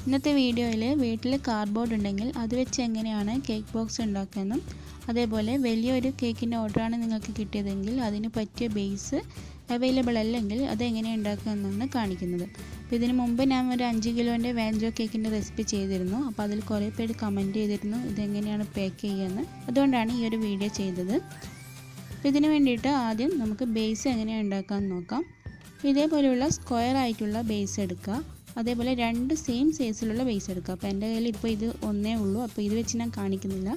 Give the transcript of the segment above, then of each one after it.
ഇന്നത്തെ വീഡിയോയിൽ വീട്ടിൽ കാർഡ്ബോർഡ് ഉണ്ടെങ്കിൽ അത് വെച്ച് എങ്ങനെയാണ് കേക്ക് ബോക്സ് ഉണ്ടാക്കുകയെന്നും അതേപോലെ വലിയൊരു കേക്കിൻ്റെ ഓർഡറാണ് നിങ്ങൾക്ക് കിട്ടിയതെങ്കിൽ അതിന് പറ്റിയ ബേസ് അവൈലബിൾ അല്ലെങ്കിൽ അതെങ്ങനെയാണ് ഉണ്ടാക്കുകയെന്നാണ് കാണിക്കുന്നത്. അപ്പോൾ ഇതിന് മുമ്പ് ഞാൻ ഒരു 5 കിലോൻ്റെ വാഞ്ചോ കേക്കിൻ്റെ റെസിപ്പി ചെയ്തിരുന്നു. അപ്പോൾ അതിൽ കുറേ പേര് കമൻറ്റ് ചെയ്തിരുന്നു ഇതെങ്ങനെയാണ് പാക്ക് ചെയ്യുകയെന്ന്. അതുകൊണ്ടാണ് ഈ ഒരു വീഡിയോ ചെയ്തത്. അപ്പോൾ ഇതിന് വേണ്ടിയിട്ട് ആദ്യം നമുക്ക് ബേസ് എങ്ങനെയാണ് ഉണ്ടാക്കാമെന്ന് നോക്കാം. ഇതേപോലെയുള്ള സ്ക്വയർ ആയിട്ടുള്ള ബേസ് എടുക്കുക. അതേപോലെ 2 സെയിം സൈസിലുള്ള ബേസ് എടുക്കുക. അപ്പോൾ എൻ്റെ കയ്യിൽ ഇപ്പോൾ ഇത് ഒന്നേ ഉള്ളൂ, അപ്പോൾ ഇത് വെച്ച് ഞാൻ കാണിക്കുന്നില്ല.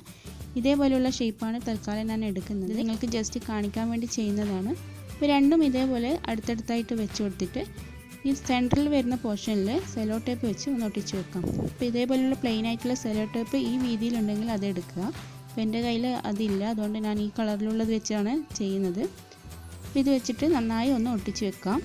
ഇതേപോലെയുള്ള ഷേപ്പാണ് തൽക്കാലം ഞാൻ എടുക്കുന്നത്. നിങ്ങൾക്ക് ജസ്റ്റ് കാണിക്കാൻ വേണ്ടി ചെയ്യുന്നതാണ്. അപ്പോൾ രണ്ടും ഇതേപോലെ അടുത്തടുത്തായിട്ട് വെച്ച് കൊടുത്തിട്ട് ഈ സെൻറ്ററിൽ വരുന്ന പോർഷനിൽ സെലോ ടേപ്പ് വെച്ച് ഒന്ന് ഒട്ടിച്ച് വെക്കാം. അപ്പോൾ ഇതേപോലെയുള്ള പ്ലെയിൻ ആയിട്ടുള്ള സെലോ ടേപ്പ് ഈ വീതിയിലുണ്ടെങ്കിൽ അത് എടുക്കുക. അപ്പോൾ എൻ്റെ കയ്യിൽ അതില്ല, അതുകൊണ്ട് ഞാൻ ഈ കളറിലുള്ളത് വെച്ചാണ് ചെയ്യുന്നത്. അപ്പോൾ ഇത് വെച്ചിട്ട് നന്നായി ഒന്ന് ഒട്ടിച്ച് വെക്കാം.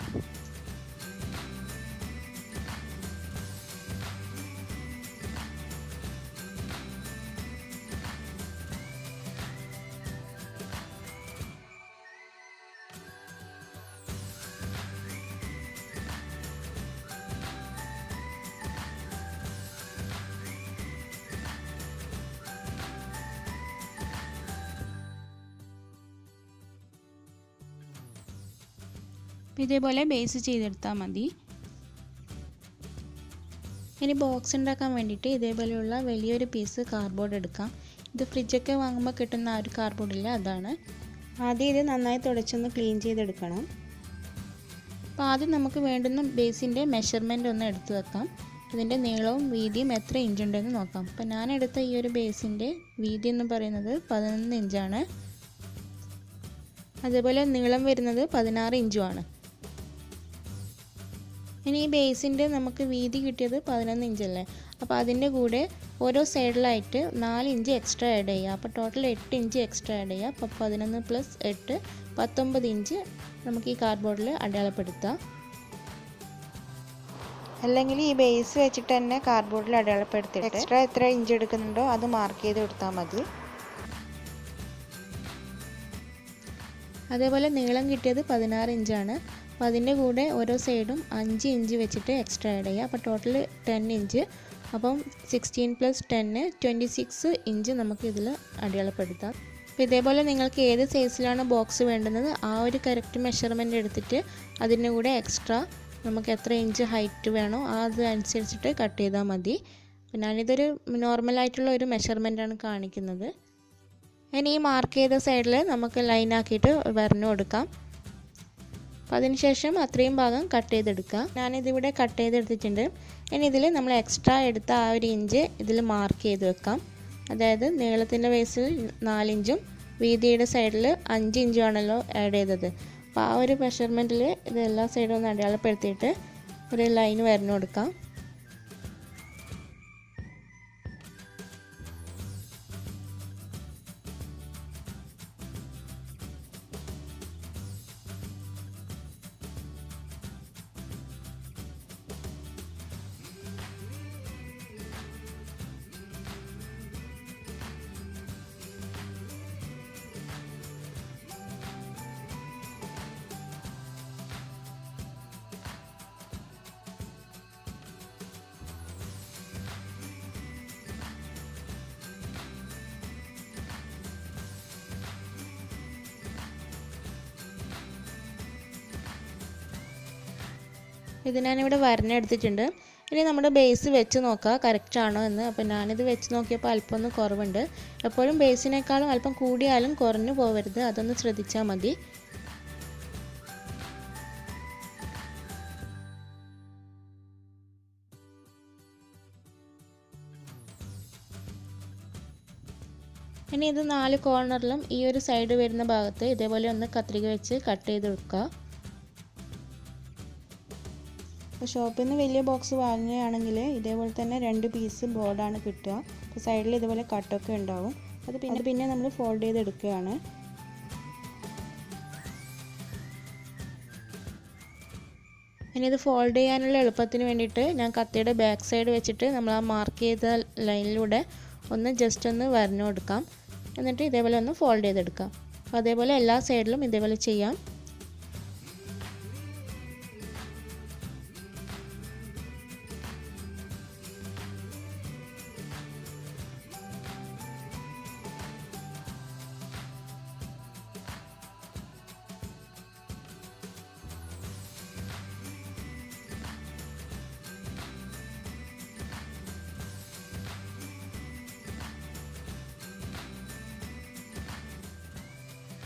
ഇതേപോലെ ബേസ് ചെയ്തെടുത്താൽ മതി. ഇനി ബോക്സ് ഉണ്ടാക്കാൻ വേണ്ടിയിട്ട് ഇതേപോലെയുള്ള വലിയൊരു പീസ് കാർഡ്ബോർഡ് എടുക്കാം. ഇത് ഫ്രിഡ്ജൊക്കെ വാങ്ങുമ്പോൾ കിട്ടുന്ന ആ ഒരു കാർഡ്ബോർഡില്ല, അതാണ്. ആദ്യം ഇത് നന്നായി തുടച്ചൊന്ന് ക്ലീൻ ചെയ്തെടുക്കണം. അപ്പോൾ ആദ്യം നമുക്ക് വേണ്ടുന്ന ബേസിൻ്റെ മെഷർമെൻ്റ് ഒന്ന് എടുത്തു വെക്കാം. ഇതിൻ്റെ നീളവും വീതിയും എത്ര ഇഞ്ച് ഉണ്ടെന്ന് നോക്കാം. അപ്പോൾ ഞാൻ എടുത്ത ഈ ഒരു ബേസിൻ്റെ വീതി എന്ന് പറയുന്നത് 11 ഇഞ്ചാണ്. അതേപോലെ നീളം വരുന്നത് 16 ഇഞ്ചുമാണ്. ഇനി ഈ ബേസിൻ്റെ നമുക്ക് വീതി കിട്ടിയത് 11 ഇഞ്ചല്ലേ, അപ്പോൾ അതിൻ്റെ കൂടെ ഓരോ സൈഡിലായിട്ട് 4 ഇഞ്ച് എക്സ്ട്രാ ആഡ് ചെയ്യുക. അപ്പോൾ ടോട്ടൽ 8 ഇഞ്ച് എക്സ്ട്രാ ആഡ് ചെയ്യുക. അപ്പോൾ 11 + 8 19 ഇഞ്ച് നമുക്ക് ഈ കാർഡ്ബോർഡിൽ അടയാളപ്പെടുത്താം. അല്ലെങ്കിൽ ഈ ബേസ് വെച്ചിട്ട് തന്നെ കാർഡ്ബോർഡിൽ അടയാളപ്പെടുത്തിയിട്ട് എക്സ്ട്രാ എത്ര ഇഞ്ച് എടുക്കുന്നുണ്ടോ അത് മാർക്ക് ചെയ്ത് കൊടുത്താൽ മതി. അതേപോലെ നീളം കിട്ടിയത് 16 ഇഞ്ചാണ്. അപ്പോൾ അതിൻ്റെ കൂടെ ഓരോ സൈഡും 5 ഇഞ്ച് വെച്ചിട്ട് എക്സ്ട്രാ ആഡ് ചെയ്യുക. അപ്പോൾ ടോട്ടൽ 10 ഇഞ്ച്. അപ്പം 16 + 10 26 ഇഞ്ച് നമുക്ക് ഇതിൽ അടയാളപ്പെടുത്താം. അപ്പോൾ ഇതേപോലെ നിങ്ങൾക്ക് ഏത് സൈസിലാണ് ബോക്സ് വേണ്ടുന്നത് ആ ഒരു കറക്റ്റ് മെഷർമെൻറ്റ് എടുത്തിട്ട് അതിൻ്റെ കൂടെ എക്സ്ട്രാ നമുക്ക് എത്ര ഇഞ്ച് ഹൈറ്റ് വേണോ അത് അനുസരിച്ചിട്ട് കട്ട് ചെയ്താൽ മതി. അപ്പോൾ ഞാനിതൊരു നോർമലായിട്ടുള്ള ഒരു മെഷർമെൻറ്റാണ് കാണിക്കുന്നത്. ഇനി ഈ മാർക്ക് ചെയ്ത സൈഡിൽ നമുക്ക് ലൈനാക്കിയിട്ട് വരഞ്ഞു കൊടുക്കാം. അപ്പോൾ അതിനുശേഷം അത്രയും ഭാഗം കട്ട് ചെയ്തെടുക്കുക. ഞാനിതിവിടെ കട്ട് ചെയ്തെടുത്തിട്ടുണ്ട്. ഇനി ഇതിൽ നമ്മൾ എക്സ്ട്രാ എടുത്ത ആ ഒരു ഇഞ്ച് ഇതിൽ മാർക്ക് ചെയ്ത് വെക്കാം. അതായത് നീളത്തിൻ്റെ ബേസിൽ 4 ഇഞ്ചും വീതിയുടെ സൈഡിൽ 5 ഇഞ്ചും ആണല്ലോ ആഡ് ചെയ്തത്. അപ്പോൾ ആ ഒരു മെഷർമെൻറ്റിൽ ഇത് എല്ലാ സൈഡും ഒന്ന് അടയാളപ്പെടുത്തിയിട്ട് ഒരു ലൈൻ വരഞ്ഞു കൊടുക്കാം. ഇത് ഞാനിവിടെ വരഞ്ഞെടുത്തിട്ടുണ്ട്. ഇനി നമ്മുടെ ബേസ് വെച്ച് നോക്കുക കറക്റ്റ് ആണോ എന്ന്. അപ്പോൾ ഞാനിത് വെച്ച് നോക്കിയപ്പോൾ അല്പം ഒന്ന് കുറവുണ്ട്. എപ്പോഴും ബേസിനേക്കാളും അല്പം കൂടിയാലും കുറഞ്ഞു പോകരുത്, അതൊന്ന് ശ്രദ്ധിച്ചാൽ മതി. ഇനി ഇത് 4 കോർണറിലും ഈ ഒരു സൈഡ് വരുന്ന ഭാഗത്ത് ഇതേപോലെ ഒന്ന് കത്രിക വെച്ച് കട്ട് ചെയ്ത് വെക്കുക. അപ്പോൾ ഷോപ്പിൽ നിന്ന് വലിയ ബോക്സ് വാങ്ങുകയാണെങ്കിൽ ഇതേപോലെ തന്നെ 2 പീസ് ബോർഡാണ് കിട്ടുക. അപ്പോൾ സൈഡിൽ ഇതുപോലെ കട്ടൊക്കെ ഉണ്ടാവും. അത് പിന്നെ നമ്മൾ ഫോൾഡ് ചെയ്തെടുക്കുകയാണ്. ഇനി ഇത് ഫോൾഡ് ചെയ്യാനുള്ള എളുപ്പത്തിന് വേണ്ടിയിട്ട് ഞാൻ കത്തിയുടെ ബാക്ക് സൈഡ് വെച്ചിട്ട് നമ്മൾ ആ മാർക്ക് ചെയ്ത ലൈനിലൂടെ ഒന്ന് ജസ്റ്റ് ഒന്ന് വരഞ്ഞു കൊടുക്കാം. എന്നിട്ട് ഇതേപോലെ ഒന്ന് ഫോൾഡ് ചെയ്തെടുക്കാം. അപ്പോൾ അതേപോലെ എല്ലാ സൈഡിലും ഇതേപോലെ ചെയ്യാം.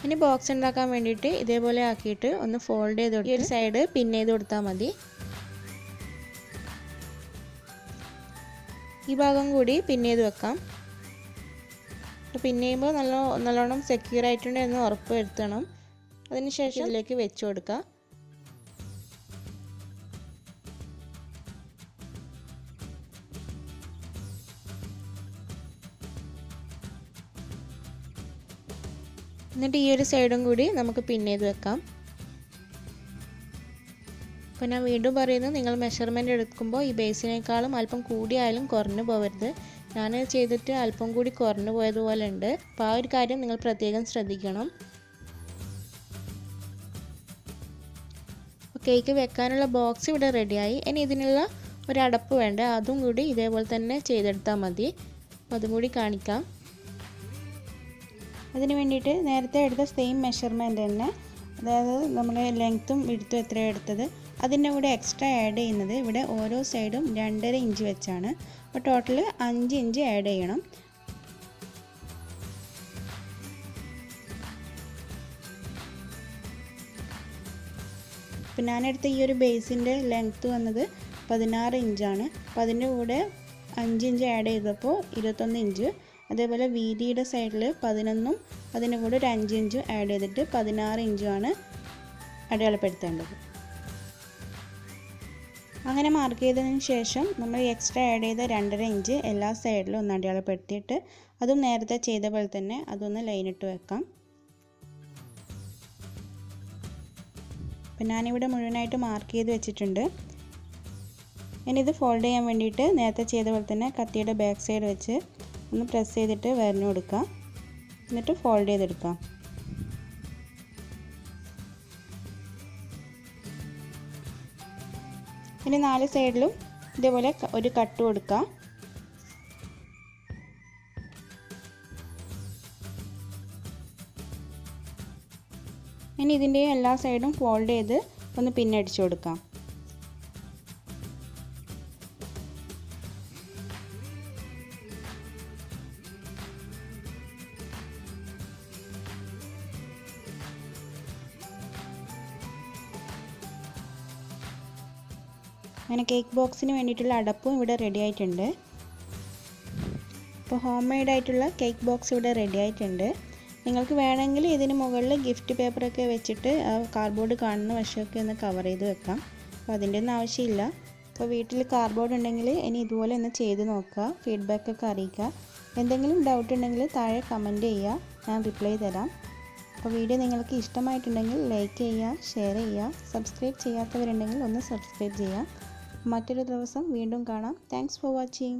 ഇനി ബോക്സ് ഉണ്ടാക്കാൻ വേണ്ടിയിട്ട് ഇതേപോലെ ആക്കിയിട്ട് ഒന്ന് ഫോൾഡ് ചെയ്ത് കൊടുത്ത് ഈ ഒരു സൈഡ് പിൻ ചെയ്ത് കൊടുത്താൽ മതി. ഈ ഭാഗം കൂടി പിൻ ചെയ്ത് വെക്കാം. പിൻ ചെയ്യുമ്പോൾ നല്ലോണം സെക്യൂർ ആയിട്ടുണ്ട് എന്ന് ഉറപ്പ് വരുത്തണം. അതിനുശേഷം ഇതിലേക്ക് വെച്ച് കൊടുക്കുക. എന്നിട്ട് ഈ ഒരു സൈഡും കൂടി നമുക്ക് പിൻ ചെയ്ത് വെക്കാം. അപ്പോൾ ഞാൻ വീണ്ടും പറയുന്നു, നിങ്ങൾ മെഷർമെൻറ്റ് എടുക്കുമ്പോൾ ഈ ബേസിനേക്കാളും അല്പം കൂടിയായാലും കുറഞ്ഞു പോകരുത്. ഞാൻ ചെയ്തിട്ട് അല്പം കൂടി കുറഞ്ഞു പോയതുപോലെ ഉണ്ട്. അപ്പോൾ ആ ഒരു കാര്യം നിങ്ങൾ പ്രത്യേകം ശ്രദ്ധിക്കണം. കേക്ക് വെക്കാനുള്ള ബോക്സ് ഇവിടെ റെഡിയായി. ഇനി ഇതിനുള്ള ഒരു അടപ്പ് വേണ്ട, അതും കൂടി ഇതേപോലെ തന്നെ ചെയ്തെടുത്താൽ മതി. അപ്പോൾ അതും കൂടി കാണിക്കാം. അതിന് വേണ്ടിയിട്ട് നേരത്തെ എടുത്ത സെയിം മെഷർമെൻറ്റ് തന്നെ, അതായത് നമ്മൾ ലെങ്ത്തും വിഡ്ത്തും എത്രയാണ് എടുത്തത് അതിൻ്റെ കൂടെ എക്സ്ട്രാ ആഡ് ചെയ്യുന്നത് ഇവിടെ ഓരോ സൈഡും 2.5 ഇഞ്ച് വെച്ചാണ്. അപ്പോൾ ടോട്ടൽ 5 ഇഞ്ച് ആഡ് ചെയ്യണം. അപ്പോൾ ഞാനെടുത്ത ഈ ഒരു ബേസിൻ്റെ ലെങ്ത്ത് വന്നത് 16 ഇഞ്ചാണ്. അപ്പോൾ അതിൻ്റെ കൂടെ 5 ഇഞ്ച് ആഡ് ചെയ്തപ്പോൾ 21 ഇഞ്ച്. അതേപോലെ വീതിയുടെ സൈഡിൽ 11ഉം അതിൻ്റെ കൂടെ ഒരു 5 ഇഞ്ച് ആഡ് ചെയ്തിട്ട് 16 ഇഞ്ചുമാണ് അടയാളപ്പെടുത്തേണ്ടത്. അങ്ങനെ മാർക്ക് ചെയ്തതിന് ശേഷം നമ്മൾ എക്സ്ട്രാ ആഡ് ചെയ്ത 2.5 ഇഞ്ച് എല്ലാ സൈഡിലും ഒന്ന് അടയാളപ്പെടുത്തിയിട്ട് അതും നേരത്തെ ചെയ്ത പോലെ തന്നെ അതൊന്ന് ലൈനിട്ട് വെക്കാം. അപ്പം ഞാനിവിടെ മുഴുവനായിട്ട് മാർക്ക് ചെയ്ത് വെച്ചിട്ടുണ്ട്. ഇനി ഇത് ഫോൾഡ് ചെയ്യാൻ വേണ്ടിയിട്ട് നേരത്തെ ചെയ്ത പോലെ തന്നെ കത്തിയുടെ ബാക്ക് സൈഡ് വെച്ച് ഒന്ന് പ്രസ് ചെയ്തിട്ട് വരഞ്ഞു കൊടുക്കുക. എന്നിട്ട് ഫോൾഡ് ചെയ്തെടുക്കാം. ഇനി 4 സൈഡിലും ഇതേപോലെ ഒരു കട്ട് കൊടുക്കുക. ഇനി ഇതിൻ്റെ എല്ലാ സൈഡും ഫോൾഡ് ചെയ്ത് ഒന്ന് പിന്നടിച്ചു കൊടുക്കാം. അങ്ങനെ കേക്ക് ബോക്സിന് വേണ്ടിയിട്ടുള്ള അടപ്പും ഇവിടെ റെഡി ആയിട്ടുണ്ട്. അപ്പോൾ ഹോം മെയ്ഡ് ആയിട്ടുള്ള കേക്ക് ബോക്സ് ഇവിടെ റെഡി ആയിട്ടുണ്ട്. നിങ്ങൾക്ക് വേണമെങ്കിൽ ഇതിന് മുകളിൽ ഗിഫ്റ്റ് പേപ്പറൊക്കെ വെച്ചിട്ട് ആ കാർഡ്ബോർഡ് കാണുന്ന വശമൊക്കെ ഒന്ന് കവർ ചെയ്ത് വെക്കാം. അപ്പോൾ അതിൻ്റെ ഒന്നും ആവശ്യമില്ല. അപ്പോൾ വീട്ടിൽ കാർഡ്ബോർഡ് ഉണ്ടെങ്കിൽ ഇനി ഇതുപോലെ ഒന്ന് ചെയ്ത് നോക്കുക, ഫീഡ്ബാക്കൊക്കെ അറിയിക്കുക. എന്തെങ്കിലും ഡൗട്ട് ഉണ്ടെങ്കിൽ താഴെ കമൻറ്റ് ചെയ്യുക, ഞാൻ റിപ്ലൈ തരാം. അപ്പോൾ വീഡിയോ നിങ്ങൾക്ക് ഇഷ്ടമായിട്ടുണ്ടെങ്കിൽ ലൈക്ക് ചെയ്യുക, ഷെയർ ചെയ്യുക. സബ്സ്ക്രൈബ് ചെയ്യാത്തവരുണ്ടെങ്കിൽ ഒന്ന് സബ്സ്ക്രൈബ് ചെയ്യുക. മറ്റൊരു ദിവസം വീണ്ടും കാണാം. Thanks for watching.